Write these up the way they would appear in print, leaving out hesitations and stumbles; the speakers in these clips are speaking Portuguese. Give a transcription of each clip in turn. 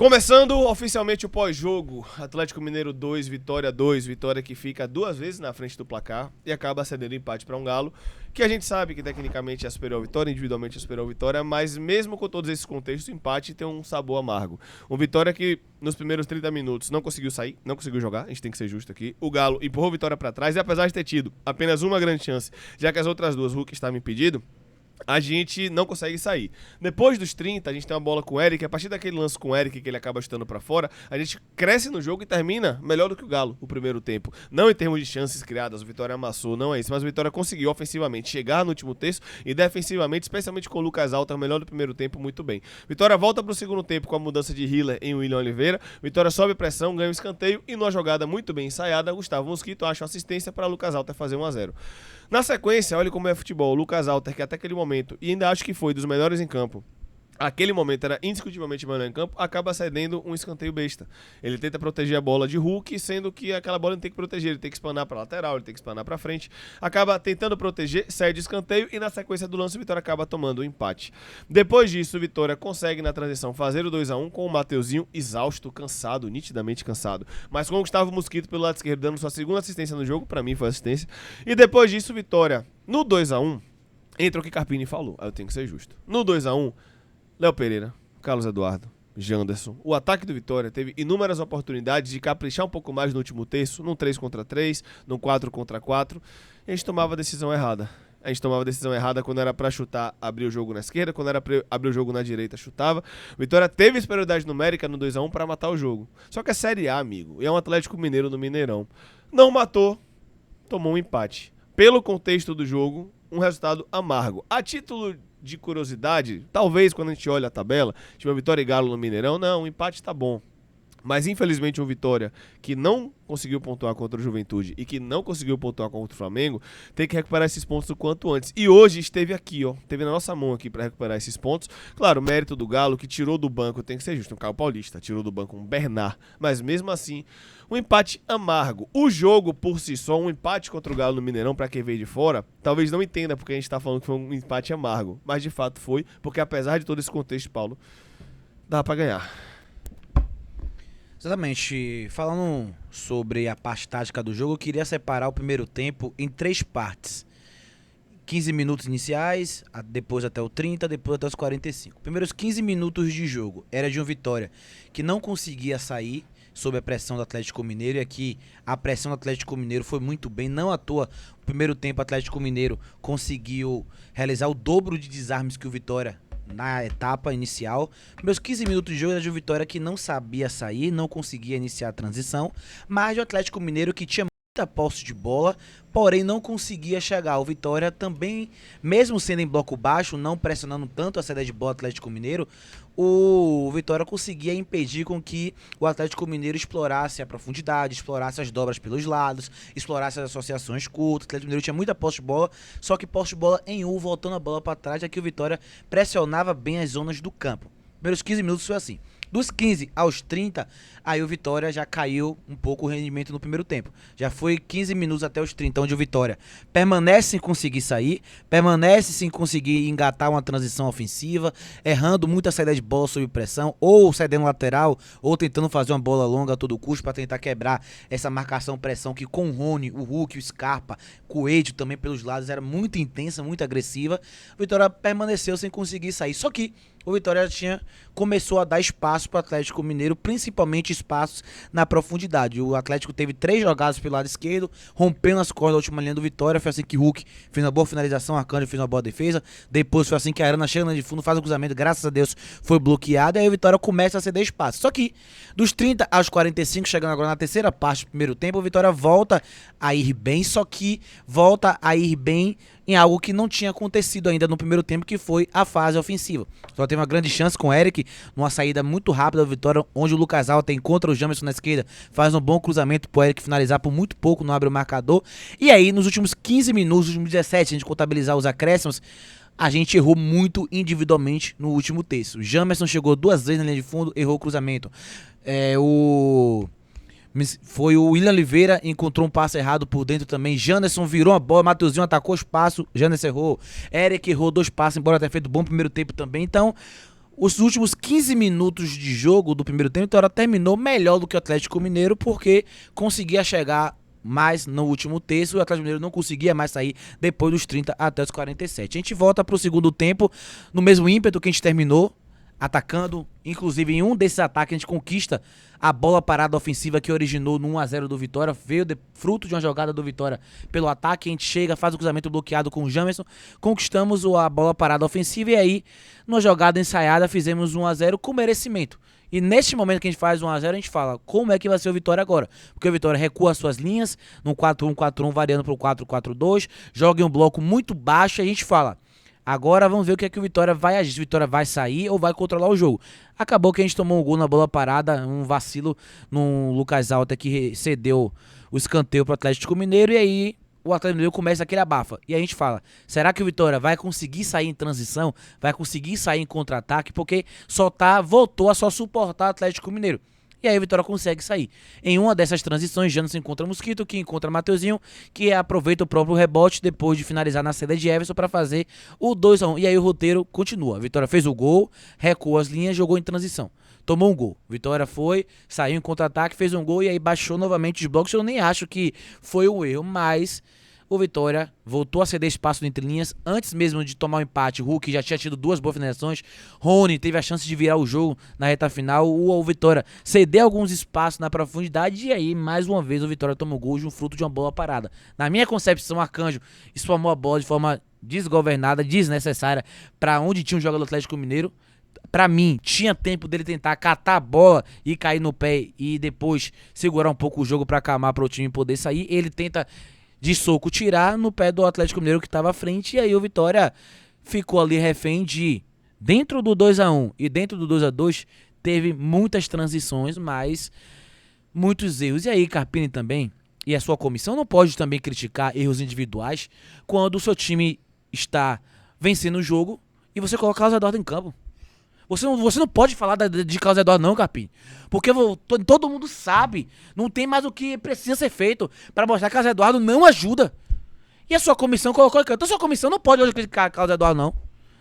Começando oficialmente o pós-jogo, Atlético Mineiro 2, Vitória 2, Vitória que fica 2 vezes na frente do placar e acaba cedendo empate para um Galo, que a gente sabe que tecnicamente é superior ao Vitória, individualmente é superior ao Vitória, mas mesmo com todos esses contextos, o empate tem um sabor amargo. Um Vitória que nos primeiros 30 minutos não conseguiu sair, não conseguiu jogar, a gente tem que ser justo aqui. O Galo empurrou o Vitória para trás e apesar de ter tido apenas uma grande chance, já que as outras duas Hulk estavam impedido, a gente não consegue sair. Depois dos 30, a gente tem uma bola com o Eric. A partir daquele lance com o Eric, que ele acaba chutando pra fora, a gente cresce no jogo e termina melhor do que o Galo, o primeiro tempo. Não em termos de chances criadas, o Vitória amassou, não é isso. Mas o Vitória conseguiu ofensivamente chegar no último terço e defensivamente, especialmente com o Lucas Alter, melhor do primeiro tempo, muito bem. Vitória volta pro segundo tempo com a mudança de Hiller em William Oliveira. Vitória sobe pressão, ganha o escanteio e numa jogada muito bem ensaiada, Gustavo Mosquito acha uma assistência para Lucas Alter fazer 1-0. Na sequência, olha como é futebol. O Lucas Alter, que até aquele momento, e ainda acho que foi dos melhores em campo, aquele momento era indiscutivelmente melhor em campo, acaba cedendo um escanteio besta. Ele tenta proteger a bola de Hulk, sendo que aquela bola não tem que proteger, ele tem que espanar para lateral, ele tem que espanar para frente. Acaba tentando proteger, cede escanteio e na sequência do lance o Vitória acaba tomando o empate. Depois disso, o Vitória consegue na transição fazer o 2-1 com o Mateuzinho exausto, cansado, nitidamente cansado. Mas com o Gustavo Mosquito pelo lado esquerdo dando sua segunda assistência no jogo, para mim foi assistência. E depois disso, o Vitória no 2-1 entra o que Carpini falou, aí eu tenho que ser justo. No 2-1, Léo Pereira, Carlos Eduardo, Janderson. O ataque do Vitória teve inúmeras oportunidades de caprichar um pouco mais no último terço, num 3 contra 3, num 4 contra 4. E a gente tomava a decisão errada. A gente tomava a decisão errada quando era pra chutar, abrir o jogo na esquerda, quando era pra abrir o jogo na direita, chutava. O Vitória teve superioridade numérica no 2-1 pra matar o jogo. Só que é Série A, amigo, e é um Atlético Mineiro no Mineirão. Não matou, tomou um empate. Pelo contexto do jogo, um resultado amargo. A título de curiosidade, talvez quando a gente olha a tabela, tiver Vitória e Galo no Mineirão, não, o empate tá bom. Mas infelizmente o Vitória, que não conseguiu pontuar contra o Juventude e que não conseguiu pontuar contra o Flamengo, tem que recuperar esses pontos o quanto antes. E hoje esteve aqui, ó, esteve na nossa mão aqui para recuperar esses pontos. Claro, mérito do Galo, que tirou do banco, tem que ser justo, um Caio Paulista, tirou do banco um Bernard, mas mesmo assim, um empate amargo. O jogo por si só, um empate contra o Galo no Mineirão, para quem veio de fora, talvez não entenda porque a gente tá falando que foi um empate amargo, mas de fato foi, porque apesar de todo esse contexto, Paulo, dá para ganhar. Exatamente. Falando sobre a parte tática do jogo, eu queria separar o primeiro tempo em 3 partes. 15 minutos iniciais, depois até o 30, depois até os 45. Primeiros 15 minutos de jogo era de um Vitória que não conseguia sair sob a pressão do Atlético Mineiro, e aqui a pressão do Atlético Mineiro foi muito bem, não à toa. No primeiro tempo o Atlético Mineiro conseguiu realizar o dobro de desarmes que o Vitória na etapa inicial. Meus 15 minutos de jogo era de um Vitória que não sabia sair, não conseguia iniciar a transição, mas de um Atlético Mineiro que tinha muita posse de bola, porém não conseguia chegar. O Vitória também, mesmo sendo em bloco baixo, não pressionando tanto a saída de bola do Atlético Mineiro, o Vitória conseguia impedir com que o Atlético Mineiro explorasse a profundidade, explorasse as dobras pelos lados, explorasse as associações curtas. O Atlético Mineiro tinha muita posse de bola, só que posse de bola em voltando a bola para trás, aqui o Vitória pressionava bem as zonas do campo. Primeiros 15 minutos foi assim. Dos 15 aos 30, aí o Vitória já caiu um pouco o rendimento no primeiro tempo. Já foi 15 minutos até os 30, onde o Vitória permanece sem conseguir sair, permanece sem conseguir engatar uma transição ofensiva, errando muita saída de bola sob pressão, ou cedendo lateral, ou tentando fazer uma bola longa a todo custo para tentar quebrar essa marcação-pressão que com o Rony, o Hulk, o Scarpa, Coelho também pelos lados era muito intensa, muito agressiva. O Vitória permaneceu sem conseguir sair. Só que o Vitória começou a dar espaço para o Atlético Mineiro, principalmente espaços na profundidade. O Atlético teve 3 jogadas pelo lado esquerdo, rompendo as cordas da última linha do Vitória. Foi assim que Hulk fez uma boa finalização, Arcanjo fez uma boa defesa. Depois foi assim que a Arana chega na linha de fundo, faz o cruzamento, graças a Deus foi bloqueado. E aí o Vitória começa a ceder espaço. Só que dos 30 aos 45, chegando agora na terceira parte do primeiro tempo, o Vitória volta a ir bem, só que volta a ir bem em algo que não tinha acontecido ainda no primeiro tempo, que foi a fase ofensiva. Só teve uma grande chance com o Eric, numa saída muito rápida da Vitória, onde o Lucas Alter encontra o Jamerson na esquerda, faz um bom cruzamento pro Eric finalizar por muito pouco, não abre o marcador. E aí, nos últimos 15 minutos, nos últimos 17, se a gente contabilizar os acréscimos, a gente errou muito individualmente no último terço. O Jamerson chegou 2 vezes na linha de fundo, errou o cruzamento. Foi o William Oliveira, encontrou um passe errado por dentro também. Janderson virou a bola, Mateuzinho atacou o espaço, Janderson errou. Eric errou 2 passes, embora tenha feito bom primeiro tempo também. Então, os últimos 15 minutos de jogo do primeiro tempo, a Vitória terminou melhor do que o Atlético Mineiro, porque conseguia chegar mais no último terço, o Atlético Mineiro não conseguia mais sair depois dos 30 até os 47. A gente volta para o segundo tempo, no mesmo ímpeto que a gente terminou, atacando, inclusive em um desses ataques a gente conquista a bola parada ofensiva que originou no 1-0 do Vitória, veio fruto de uma jogada do Vitória pelo ataque, a gente chega, faz o cruzamento bloqueado com o Jamerson, conquistamos a bola parada ofensiva e aí, numa jogada ensaiada, fizemos 1-0 com merecimento. E neste momento que a gente faz 1-0, a gente fala, como é que vai ser o Vitória agora? Porque o Vitória recua as suas linhas, no 4-1-4-1, variando para o 4-4-2, joga em um bloco muito baixo e a gente fala, agora vamos ver o que é que o Vitória vai agir, se o Vitória vai sair ou vai controlar o jogo. Acabou que a gente tomou um gol na bola parada, um vacilo no Lucas Alta que cedeu o escanteio para o Atlético Mineiro e aí o Atlético Mineiro começa aquele abafa. E a gente fala, será que o Vitória vai conseguir sair em transição? Vai conseguir sair em contra-ataque? Porque voltou a só suportar o Atlético Mineiro. E aí o Vitória consegue sair. Em uma dessas transições, Janderson encontra Mosquito, que encontra Mateuzinho, que aproveita o próprio rebote depois de finalizar na saída de Everson para fazer o 2-1. E aí o roteiro continua. A Vitória fez o gol, recuou as linhas, jogou em transição. Tomou um gol. Vitória foi, saiu em contra-ataque, fez um gol e aí baixou novamente os blocos. Eu nem acho que foi um erro, mas o Vitória voltou a ceder espaço entre linhas. Antes mesmo de tomar o empate, o Hulk já tinha tido 2 boas finalizações. Rony teve a chance de virar o jogo na reta final. O Vitória cedeu alguns espaços na profundidade e aí, mais uma vez, o Vitória tomou gol de um fruto de uma bola parada. Na minha concepção, Arcanjo espalmou a bola de forma desgovernada, desnecessária, para onde tinha um jogador do Atlético Mineiro. Pra mim, tinha tempo dele tentar catar a bola e cair no pé e depois segurar um pouco o jogo pra acalmar para o time poder sair. Ele tenta de soco tirar no pé do Atlético Mineiro que estava à frente e aí o Vitória ficou ali refém de, dentro do 2-1 e dentro do 2-2, teve muitas transições, mas muitos erros. E aí, Carpini também, e a sua comissão não pode também criticar erros individuais quando o seu time está vencendo o jogo e você coloca o Carlos Eduardo em campo. Você não pode falar de Carlos Eduardo não, Carpini. Porque todo mundo sabe. Não tem mais o que precisa ser feito para mostrar que Carlos Eduardo não ajuda. E a sua comissão colocou em campo. Então a sua comissão não pode hoje criticar Carlos Eduardo não.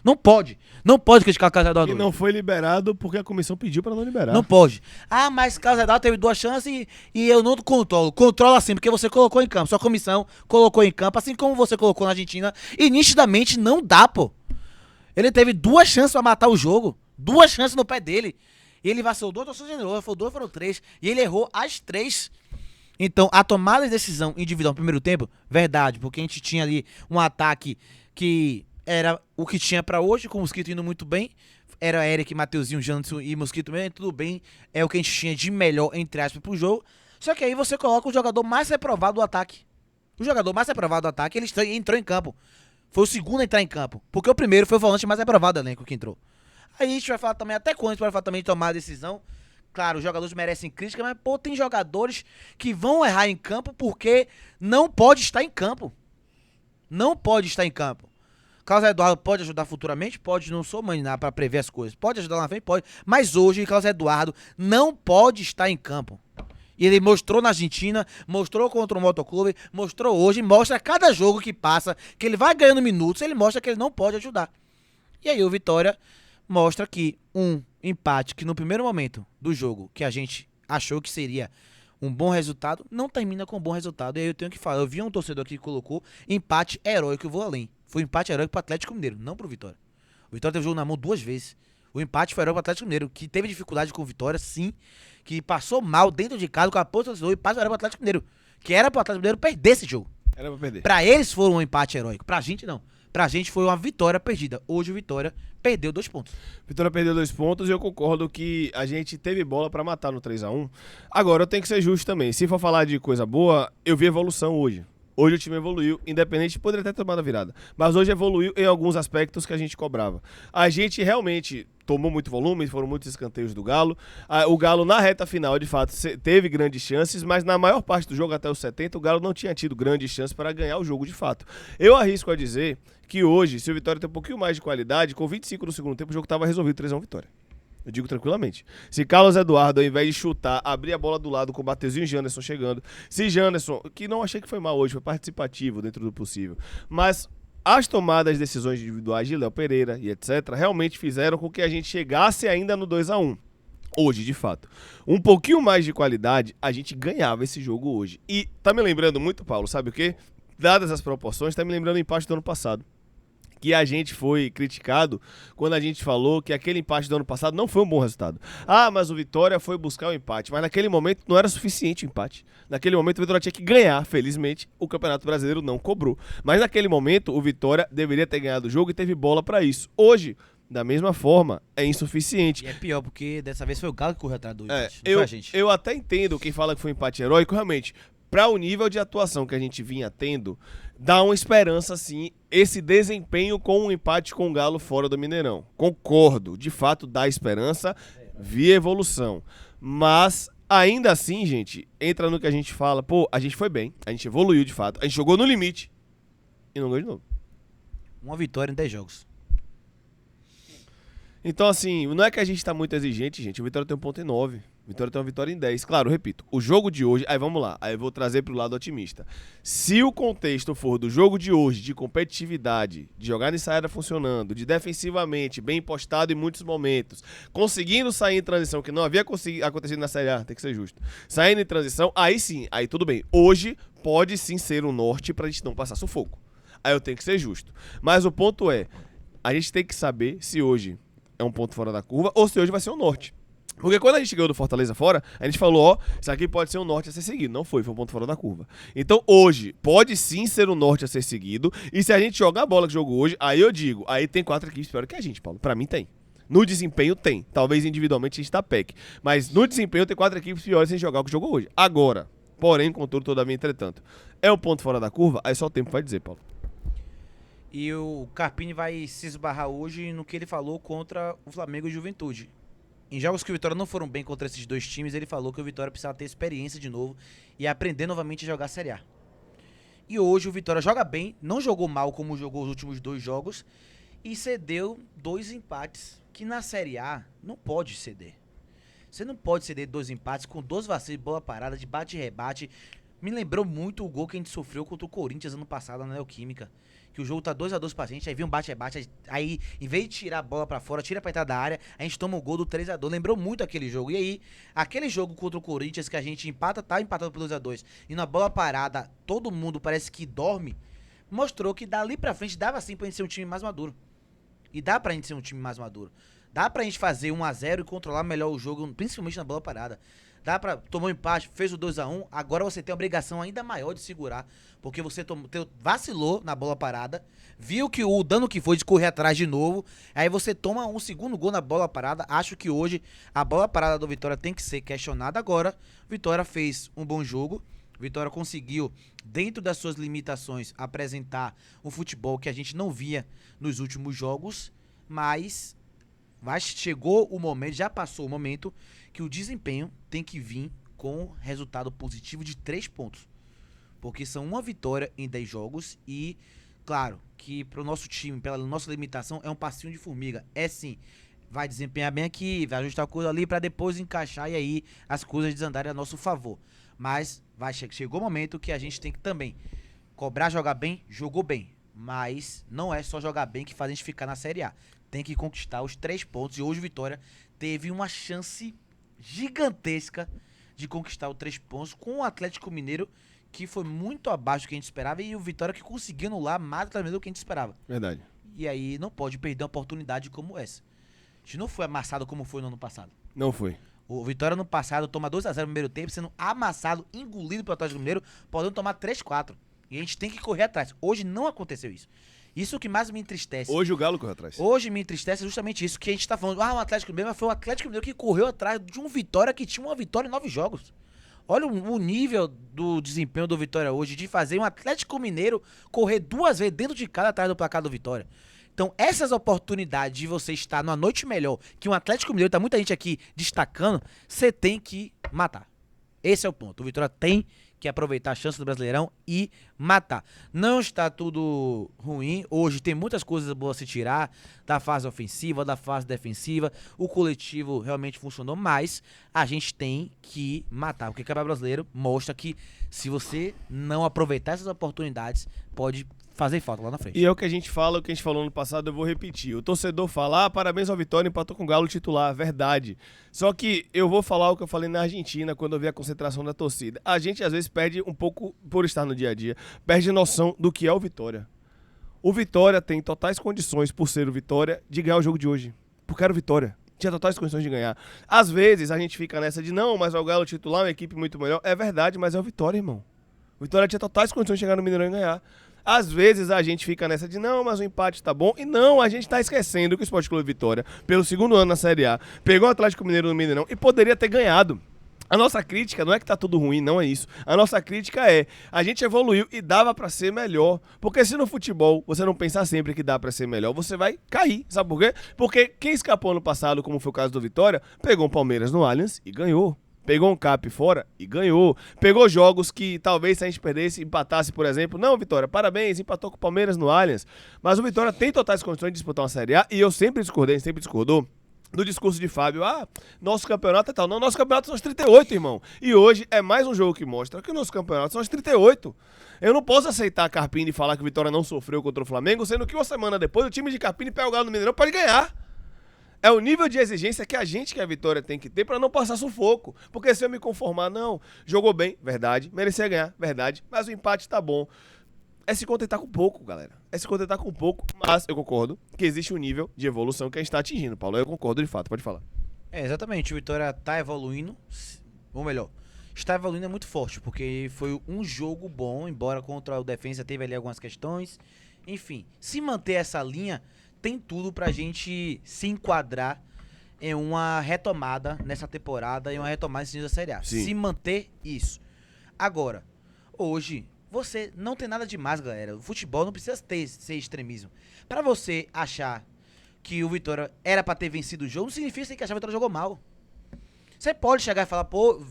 Não pode. Não pode criticar Carlos Eduardo. E não foi liberado porque a comissão pediu para não liberar. Não pode. Ah, mas Carlos Eduardo teve 2 chances e eu não controlo. Controla sim, porque você colocou em campo. Sua comissão colocou em campo, assim como você colocou na Argentina. E nitidamente não dá, pô. Ele teve 2 chances para matar o jogo. 2 chances no pé dele. E ele vacilou 2, foi 2, foram 3. E ele errou as 3. Então, a tomada de decisão individual no primeiro tempo, verdade, porque a gente tinha ali um ataque que era o que tinha pra hoje, com o Mosquito indo muito bem. Era Eric, Mateuzinho, Janderson e Mosquito mesmo, tudo bem. É o que a gente tinha de melhor, entre aspas, pro jogo. Só que aí você coloca o jogador mais reprovado do ataque. O jogador mais reprovado do ataque, ele entrou em campo. Foi o segundo a entrar em campo. Porque o primeiro foi o volante mais reprovado do elenco que entrou. Aí a gente vai falar também, até quando a gente vai falar também de tomar a decisão. Claro, os jogadores merecem crítica, mas pô, tem jogadores que vão errar em campo porque não pode estar em campo. Não pode estar em campo. Carlos Eduardo pode ajudar futuramente? Pode, não sou mãe pra prever as coisas. Pode ajudar lá na frente? Pode. Mas hoje, Carlos Eduardo não pode estar em campo. E ele mostrou na Argentina, mostrou contra o Motoclube, mostrou hoje, mostra a cada jogo que passa, que ele vai ganhando minutos, ele mostra que ele não pode ajudar. E aí o Vitória mostra que um empate que no primeiro momento do jogo, que a gente achou que seria um bom resultado, não termina com um bom resultado. E aí eu tenho que falar, eu vi um torcedor aqui que colocou empate heróico, eu vou além. Foi um empate heróico pro Atlético Mineiro, não pro Vitória. O Vitória teve o jogo na mão 2 vezes. O empate foi heróico pro Atlético Mineiro, que teve dificuldade com o Vitória, sim, que passou mal dentro de casa com a ponta do torcedor, e empate foi heróico pro Atlético Mineiro, que era pro Atlético Mineiro perder esse jogo. Era pra perder. Pra eles foi um empate heróico, pra gente não. Pra gente foi uma vitória perdida. Hoje o Vitória perdeu 2 pontos. Vitória perdeu 2 pontos e eu concordo que a gente teve bola pra matar no 3-1. Agora, eu tenho que ser justo também. Se for falar de coisa boa, eu vi evolução hoje. Hoje o time evoluiu, independente, poderia ter tomado a virada. Mas hoje evoluiu em alguns aspectos que a gente cobrava. A gente realmente tomou muito volume, foram muitos escanteios do Galo. O Galo, na reta final, de fato, teve grandes chances, mas na maior parte do jogo, até os 70, o Galo não tinha tido grandes chances para ganhar o jogo de fato. Eu arrisco a dizer que hoje, se o Vitória tem um pouquinho mais de qualidade, com 25 no segundo tempo, o jogo estava resolvido 3-1 Vitória. Eu digo tranquilamente. Se Carlos Eduardo, ao invés de chutar, abrir a bola do lado com o Mateuzinho e Janderson chegando, se Janderson, que não achei que foi mal hoje, foi participativo dentro do possível, mas as tomadas de decisões individuais de Léo Pereira e etc. realmente fizeram com que a gente chegasse ainda no 2-1. Hoje, de fato. Um pouquinho mais de qualidade, a gente ganhava esse jogo hoje. E tá me lembrando muito, Paulo, sabe o quê? Dadas as proporções, tá me lembrando o empate do ano passado. Que a gente foi criticado quando a gente falou que aquele empate do ano passado não foi um bom resultado. Ah, mas o Vitória foi buscar o empate. Mas naquele momento não era suficiente o empate. Naquele momento o Vitória tinha que ganhar. Felizmente, o Campeonato Brasileiro não cobrou. Mas naquele momento o Vitória deveria ter ganhado o jogo e teve bola pra isso. Hoje, da mesma forma, é insuficiente. E é pior, porque dessa vez foi o Galo que correu atrás do empate, não foi a gente. Eu até entendo quem fala que foi um empate heróico, realmente. Para o nível de atuação que a gente vinha tendo, dá uma esperança, sim, esse desempenho com um empate com o Galo fora do Mineirão. Concordo, de fato dá esperança via evolução. Mas, ainda assim, gente, entra no que a gente fala, pô, a gente foi bem, a gente evoluiu de fato, a gente jogou no limite e não ganhou de novo. Uma vitória em 10 jogos. Então, assim, não é que a gente tá muito exigente, gente, o Vitória tem 1,9. Vitória tem uma vitória em 10. Claro, repito, o jogo de hoje... Aí vamos lá, aí eu vou trazer pro lado otimista. Se o contexto for do jogo de hoje, de competitividade, de jogar nessa área funcionando, de defensivamente, bem postado em muitos momentos, conseguindo sair em transição, que não havia acontecido na Série A, tem que ser justo. Saindo em transição, aí sim, aí tudo bem. Hoje pode sim ser o norte pra gente não passar sufoco. Aí eu tenho que ser justo. Mas o ponto é, a gente tem que saber se hoje é um ponto fora da curva ou se hoje vai ser o norte. Porque quando a gente ganhou do Fortaleza fora, a gente falou, ó, isso aqui pode ser um norte a ser seguido. Não foi um ponto fora da curva. Então hoje, pode sim ser um norte a ser seguido. E se a gente jogar a bola que jogou hoje, aí eu digo, aí tem 4 equipes piores que a gente, Paulo. Pra mim tem. No desempenho tem. Talvez individualmente a gente tá PEC. Mas no desempenho tem 4 equipes piores sem jogar o que jogou hoje. Agora, porém, contudo, todavia, entretanto, é um ponto fora da curva? Aí só o tempo vai dizer, Paulo. E o Carpini vai se esbarrar hoje no que ele falou contra o Flamengo e Juventude. Em jogos que o Vitória não foram bem contra esses dois times, ele falou que o Vitória precisava ter experiência de novo e aprender novamente a jogar a Série A. E hoje o Vitória joga bem, não jogou mal como jogou os últimos 2 jogos e cedeu 2 empates, que na Série A não pode ceder. Você não pode ceder 2 empates com 2 vacilos, bola parada, de bate e rebate. Me lembrou muito o gol que a gente sofreu contra o Corinthians ano passado na Neoquímica. Que o jogo tá 2-2 pra gente, aí vem um bate-rebate, aí em vez de tirar a bola pra fora, tira pra entrada da área, a gente toma o gol do 3-2. Lembrou muito aquele jogo. E aí, aquele jogo contra o Corinthians que a gente empata, tá empatando por 2-2, e na bola parada, todo mundo parece que dorme, mostrou que dali pra frente dava sim pra gente ser um time mais maduro. E dá pra gente ser um time mais maduro. Dá pra gente fazer 1-0 e controlar melhor o jogo, principalmente na bola parada. Dá pra tomar um empate, fez o 2-1, agora você tem a obrigação ainda maior de segurar, porque você vacilou na bola parada, viu que o dano que foi de correr atrás de novo, aí você toma um segundo gol na bola parada. Acho que hoje a bola parada do Vitória tem que ser questionada agora. Vitória fez um bom jogo, Vitória conseguiu, dentro das suas limitações, apresentar um futebol que a gente não via nos últimos jogos, mas chegou o momento, já passou o momento, que o desempenho tem que vir com resultado positivo de 3 pontos. Porque são uma vitória em 10 jogos e, claro, que pro nosso time, pela nossa limitação, é um passinho de formiga. É sim, vai desempenhar bem aqui, vai ajustar coisa ali pra depois encaixar e aí as coisas desandarem a nosso favor. Mas chegou o momento que a gente tem que também cobrar, jogar bem, jogou bem. Mas não é só jogar bem que faz a gente ficar na Série A. Tem que conquistar os 3 pontos e hoje o Vitória teve uma chance gigantesca de conquistar os 3 pontos com o Atlético Mineiro, que foi muito abaixo do que a gente esperava, e o Vitória que conseguiu anular mais do que a gente esperava. Verdade. E aí não pode perder uma oportunidade como essa. A gente não foi amassado como foi no ano passado. Não foi. O Vitória no passado toma 2-0 no primeiro tempo, sendo amassado, engolido pelo Atlético Mineiro, podendo tomar 3-4. E a gente tem que correr atrás. Hoje não aconteceu isso. Isso que mais me entristece. Hoje o Galo correu atrás. Hoje me entristece justamente isso que a gente tá falando. Ah, o Atlético Mineiro, mas foi o Atlético Mineiro que correu atrás de um Vitória que tinha uma vitória em 9 jogos. Olha o nível do desempenho do Vitória hoje, de fazer um Atlético Mineiro correr 2 vezes dentro de casa atrás do placar do Vitória. Então, essas oportunidades de você estar numa noite melhor, que um Atlético Mineiro, tá muita gente aqui destacando, você tem que matar. Esse é o ponto. O Vitória tem que aproveitar a chance do Brasileirão e matar. Não está tudo ruim. Hoje tem muitas coisas boas a se tirar da fase ofensiva, da fase defensiva. O coletivo realmente funcionou, mas a gente tem que matar. Porque o Campeonato Brasileiro mostra que se você não aproveitar essas oportunidades, pode fazer falta lá na frente. E é o que a gente fala, o que a gente falou no passado, eu vou repetir. O torcedor fala, parabéns ao Vitória, empatou com o Galo titular, verdade. Só que eu vou falar o que eu falei na Argentina, quando eu vi a concentração da torcida. A gente, às vezes, perde um pouco, por estar no dia a dia, perde noção do que é o Vitória. O Vitória tem totais condições, por ser o Vitória, de ganhar o jogo de hoje. Porque era o Vitória. Tinha totais condições de ganhar. Às vezes, a gente fica nessa de, não, mas o Galo titular é uma equipe muito melhor. É verdade, mas é o Vitória, irmão. O Vitória tinha totais condições de chegar no Mineirão e ganhar. Às vezes a gente fica nessa de não, mas o empate tá bom. E não, a gente tá esquecendo que o Sport Clube Vitória, pelo segundo ano na Série A, pegou o Atlético Mineiro no Mineirão e poderia ter ganhado. A nossa crítica não é que tá tudo ruim, não é isso. A nossa crítica é, a gente evoluiu e dava pra ser melhor. Porque se no futebol você não pensar sempre que dá pra ser melhor, você vai cair. Sabe por quê? Porque quem escapou no passado, como foi o caso do Vitória, pegou o Palmeiras no Allianz e ganhou. Pegou um cap fora e ganhou. Pegou jogos que talvez se a gente perdesse, empatasse, por exemplo. Não, Vitória, parabéns, empatou com o Palmeiras no Allianz. Mas o Vitória tem totais condições de disputar uma Série A e eu sempre discordei, sempre discordou do discurso de Fábio. Nosso campeonato é tal. Não, nosso campeonato são os 38, irmão. E hoje é mais um jogo que mostra que o nosso campeonato são os 38. Eu não posso aceitar a Carpini e falar que o Vitória não sofreu contra o Flamengo, sendo que uma semana depois o time de Carpini pega o Galo no Mineirão pode ganhar. É o nível de exigência que a gente, que é a Vitória, tem que ter pra não passar sufoco. Porque se eu me conformar, não, jogou bem, verdade, merecia ganhar, verdade, mas o empate tá bom. É se contentar com pouco, galera. É se contentar com pouco, mas eu concordo que existe um nível de evolução que a gente tá atingindo, Paulo. Eu concordo de fato, pode falar. Exatamente, o Vitória tá evoluindo, ou melhor, está evoluindo é muito forte, porque foi um jogo bom, embora contra o Defensa teve ali algumas questões. Enfim, se manter essa linha, tem tudo pra gente se enquadrar em uma retomada nessa temporada, em uma retomada nesse da Série A. Sim. Se manter isso. Agora, hoje, você não tem nada demais, galera. O futebol não precisa ser extremismo. Pra você achar que o Vitória era pra ter vencido o jogo, não significa que achar que o Vitória jogou mal. Você pode chegar e falar, pô,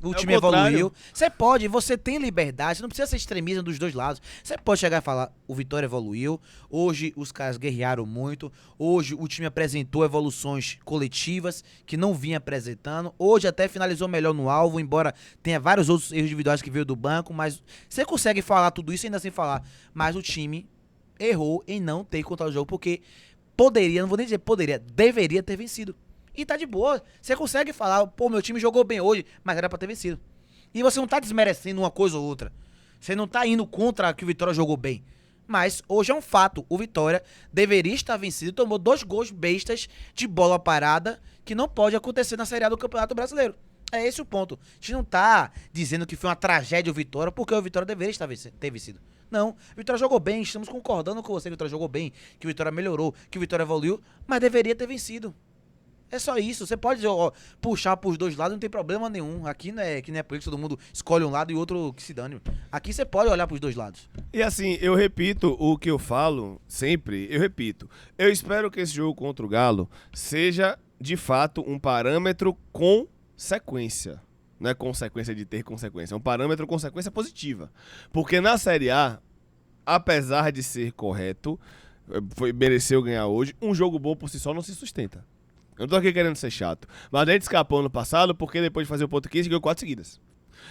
o time evoluiu. Você pode, você tem liberdade, você não precisa ser extremista dos dois lados. Você pode chegar e falar, o Vitória evoluiu, hoje os caras guerrearam muito, hoje o time apresentou evoluções coletivas que não vinha apresentando, hoje até finalizou melhor no alvo, embora tenha vários outros erros individuais que veio do banco, mas você consegue falar tudo isso e ainda assim falar, mas o time errou em não ter controlado o jogo, porque poderia, não vou nem dizer poderia, deveria ter vencido. E tá de boa. Você consegue falar, pô, meu time jogou bem hoje, mas era pra ter vencido. E você não tá desmerecendo uma coisa ou outra. Você não tá indo contra que o Vitória jogou bem. Mas hoje é um fato. O Vitória deveria estar vencido e tomou 2 gols bestas de bola parada que não pode acontecer na Série A do Campeonato Brasileiro. É esse o ponto. A gente não tá dizendo que foi uma tragédia o Vitória, porque o Vitória deveria ter vencido. Não, o Vitória jogou bem, estamos concordando com você que o Vitória jogou bem, que o Vitória melhorou, que o Vitória evoluiu, mas deveria ter vencido. É só isso, você pode puxar pros dois lados, não tem problema nenhum. Aqui não é que nem é política, todo mundo escolhe um lado e outro que se dane. Aqui você pode olhar pros dois lados. E assim, eu repito o que eu falo sempre, eu espero que esse jogo contra o Galo seja, de fato, um parâmetro com sequência. Não é consequência de ter consequência, é um parâmetro com sequência positiva. Porque na Série A, apesar de ser correto, mereceu ganhar hoje, um jogo bom por si só não se sustenta. Eu não tô aqui querendo ser chato, mas a gente escapou no passado porque depois de fazer o ponto 15 ganhou 4 seguidas.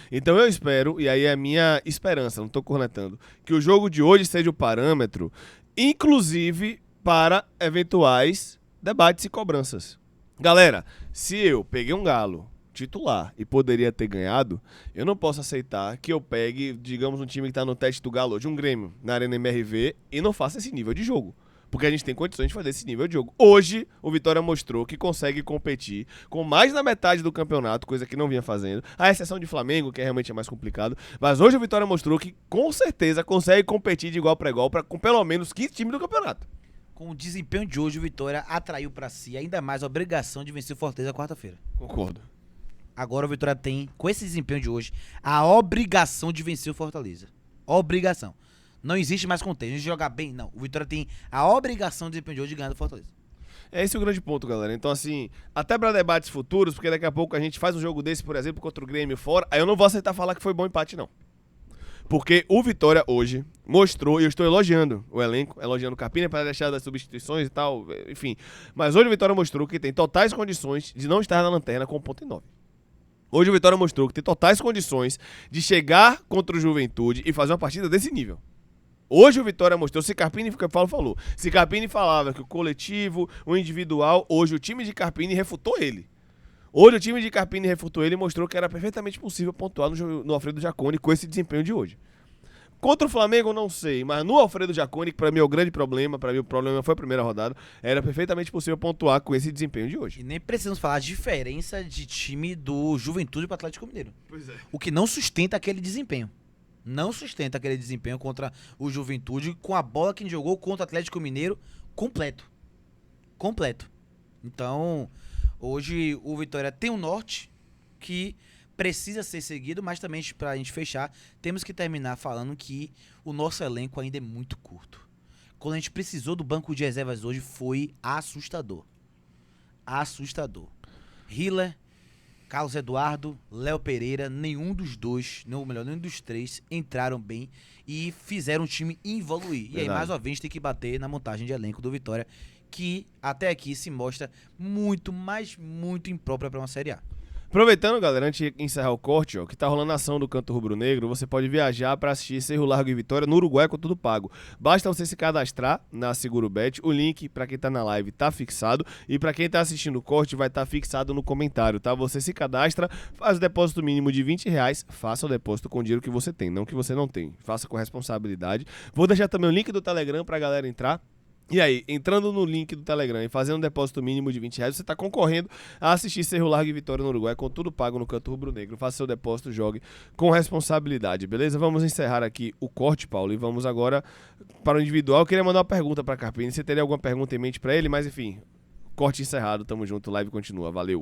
Então eu espero, e aí é a minha esperança, não tô cornetando, que o jogo de hoje seja o parâmetro, inclusive para eventuais debates e cobranças. Galera, se eu peguei um Galo titular e poderia ter ganhado, eu não posso aceitar que eu pegue, digamos, um time que tá no teste do Galo hoje, um Grêmio, na Arena MRV, e não faça esse nível de jogo. Porque a gente tem condições de fazer esse nível de jogo. Hoje, o Vitória mostrou que consegue competir com mais da metade do campeonato, coisa que não vinha fazendo. A exceção de Flamengo, que realmente é mais complicado. Mas hoje o Vitória mostrou que, com certeza, consegue competir de igual para igual com pelo menos 15 times do campeonato. Com o desempenho de hoje, o Vitória atraiu para si ainda mais a obrigação de vencer o Fortaleza quarta-feira. Concordo. Agora o Vitória tem, com esse desempenho de hoje, a obrigação de vencer o Fortaleza. Obrigação. Não existe mais contexto. A gente jogar bem, não. O Vitória tem a obrigação de desempenho de hoje de ganhar do Fortaleza. É esse o grande ponto, galera. Então, assim, até para debates futuros, porque daqui a pouco a gente faz um jogo desse, por exemplo, contra o Grêmio fora, aí eu não vou aceitar falar que foi bom empate, não. Porque o Vitória hoje mostrou, e eu estou elogiando o elenco, elogiando o Carpini para deixar das substituições e tal, enfim. Mas hoje o Vitória mostrou que tem totais condições de não estar na lanterna com 1,9. Hoje o Vitória mostrou que tem totais condições de chegar contra o Juventude e fazer uma partida desse nível. Hoje o Vitória mostrou, se Carpini falou, se Carpini falava que o coletivo, o individual, hoje o time de Carpini refutou ele. Hoje o time de Carpini refutou ele e mostrou que era perfeitamente possível pontuar no Alfredo Jaconi com esse desempenho de hoje. Contra o Flamengo, não sei, mas no Alfredo Jaconi, que pra mim é o grande problema, pra mim o problema foi a primeira rodada, era perfeitamente possível pontuar com esse desempenho de hoje. E nem precisamos falar a diferença de time do Juventude pro Atlético Mineiro. Pois é. O que não sustenta aquele desempenho. Não sustenta aquele desempenho contra o Juventude com a bola que jogou contra o Atlético Mineiro completo. Completo. Então, hoje o Vitória tem um norte que precisa ser seguido, mas também, pra gente fechar, temos que terminar falando que o nosso elenco ainda é muito curto. Quando a gente precisou do banco de reservas hoje, foi assustador. Assustador. Hiller, Carlos Eduardo, Léo Pereira, nenhum dos dois, não, melhor, nenhum dos três entraram bem e fizeram o time evoluir. E aí, mais uma vez, a gente tem que bater na montagem de elenco do Vitória, que até aqui se mostra muito, mas muito imprópria para uma Série A. Aproveitando, galera, antes de encerrar o corte, ó, que tá rolando a ação do Canto Rubro Negro, você pode viajar para assistir Cerro Largo e Vitória no Uruguai com tudo pago. Basta você se cadastrar na SeguroBet, o link para quem tá na live tá fixado e para quem tá assistindo o corte vai estar fixado no comentário, tá? Você se cadastra, faz o depósito mínimo de R$20, faça o depósito com o dinheiro que você tem, não que você não tem. Faça com responsabilidade. Vou deixar também o link do Telegram pra galera entrar. E aí, entrando no link do Telegram e fazendo um depósito mínimo de R$20, você está concorrendo a assistir Cerro Largo e Vitória no Uruguai, com tudo pago no Canto Rubro Negro. Faça seu depósito, jogue com responsabilidade, beleza? Vamos encerrar aqui o corte, Paulo, e vamos agora para o individual. Eu queria mandar uma pergunta para Carpini. Você teria alguma pergunta em mente para ele? Mas enfim, corte encerrado, tamo junto, live continua, valeu.